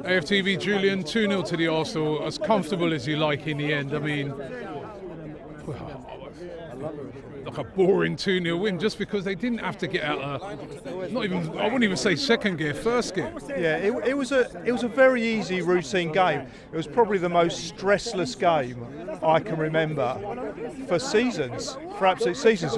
AFTV, Julian, 2-0 to the Arsenal, as comfortable as you like in the end. I mean, like a boring 2-0 win, just because they didn't have to get out of, not even, I wouldn't even say second gear, first gear. Yeah, it was a very easy routine game. It was probably the most stressless game I can remember for seasons, for absolute seasons.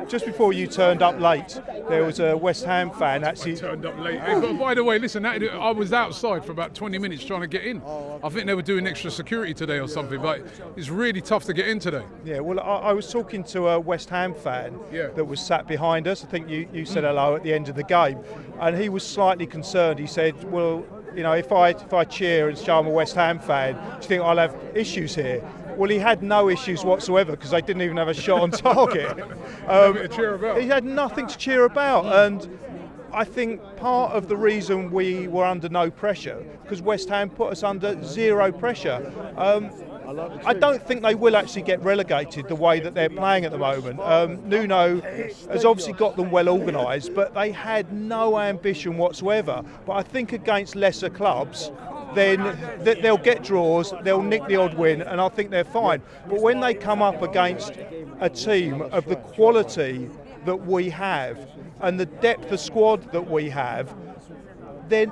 Just before you turned up late, there was a West Ham fan actually. Turned up late. But by the way, listen, I was outside for about 20 minutes trying to get in. I think they were doing extra security today or something, but it's really tough to get in today. Yeah, well, I was talking to a West Ham fan that was sat behind us. I think you said hello at the end of the game, and he was slightly concerned. He said, well, you know, if I cheer and show I'm a West Ham fan, do you think I'll have issues here? Well, he had no issues whatsoever because they didn't even have a shot on target. To cheer about. He had nothing to cheer about, and I think part of the reason we were under no pressure because West Ham put us under zero pressure. I don't think they will actually get relegated the way that they're playing at the moment. Nuno has obviously got them well organised, but they had no ambition whatsoever. But I think against lesser clubs, then they'll get draws, they'll nick the odd win, and I think they're fine. But when they come up against a team of the quality that we have and the depth of squad that we have, then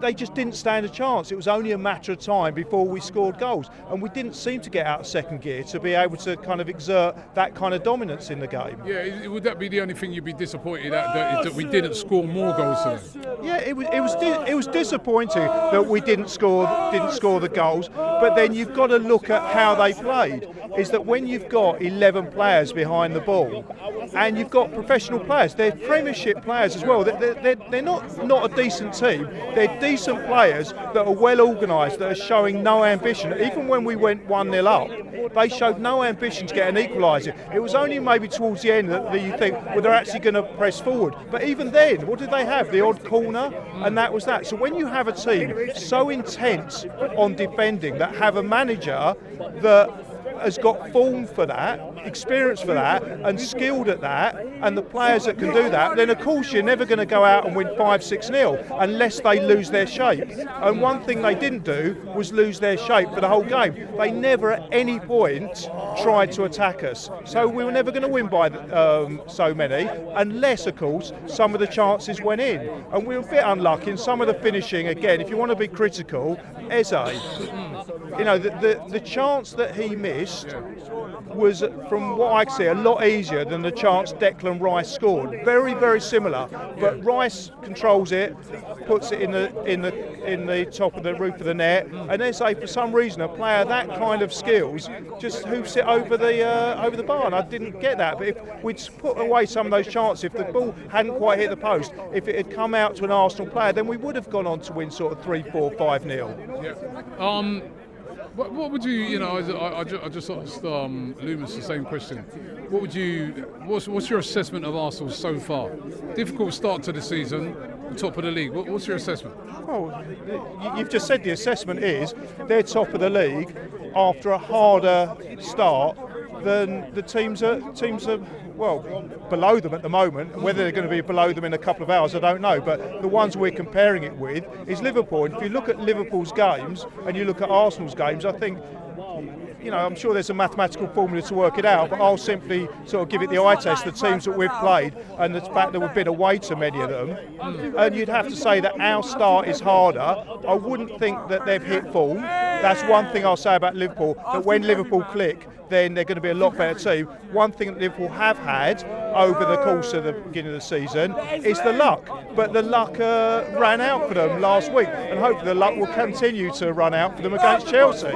they just didn't stand a chance. It was only a matter of time before we scored goals, and we didn't seem to get out of second gear to be able to kind of exert that kind of dominance in the game. Yeah, would that be the only thing you'd be disappointed at, that we didn't score more goals today? Yeah, it was disappointing that we didn't score the goals, but then you've got to look at how they played. Is that when you've got 11 players behind the ball, and you've got professional players, they're Premiership players as well. They're not a decent team. They're decent players that are well organised, that are showing no ambition. Even when we went 1-0 up, they showed no ambition to get an equaliser. It was only maybe towards the end that you think, well, they're actually going to press forward. But even then, what did they have? The odd corner, and that was that. So when you have a team so intense on defending, that have a manager that has got form for that, experience for that, and skilled at that, and the players that can do that, then of course you're never going to go out and win 5-6-0 unless they lose their shape. And one thing they didn't do was lose their shape for the whole game. They never at any point tried to attack us. So we were never going to win by so many, unless of course some of the chances went in. And we were a bit unlucky in some of the finishing. Again, if you want to be critical, Eze, you know, the chance that he missed was, from what I can see, a lot easier than the chance Declan Rice scored. Very, very similar, but Rice controls it, puts it in the top of the roof of the net, and Eze, for some reason, a player that kind of skills just hoofs it over the bar. And I didn't get that. But if we'd put away some of those chances, if the ball hadn't quite hit the post, if it had come out to an Arsenal player, then we would have gone on to win sort of 3-4, 5-0. Yeah. What would you know? I just asked Loomis the same question. What's your assessment of Arsenal so far? Difficult start to the season, top of the league. What's your assessment? Well, you've just said the assessment is they're top of the league after a harder start than the teams are well, below them at the moment. Whether they're going to be below them in a couple of hours, I don't know. But the ones we're comparing it with is Liverpool. And if you look at Liverpool's games and you look at Arsenal's games, I think, you know, I'm sure there's a mathematical formula to work it out, but I'll simply sort of give it the eye test, the teams that we've played and the fact that we've been away to many of them. And you'd have to say that our start is harder. I wouldn't think that they've hit form. That's one thing I'll say about Liverpool, that when Liverpool click, then they're going to be a lot better team. One thing that Liverpool have had over the course of the beginning of the season is the luck. But the luck ran out for them last week, and hopefully the luck will continue to run out for them against Chelsea.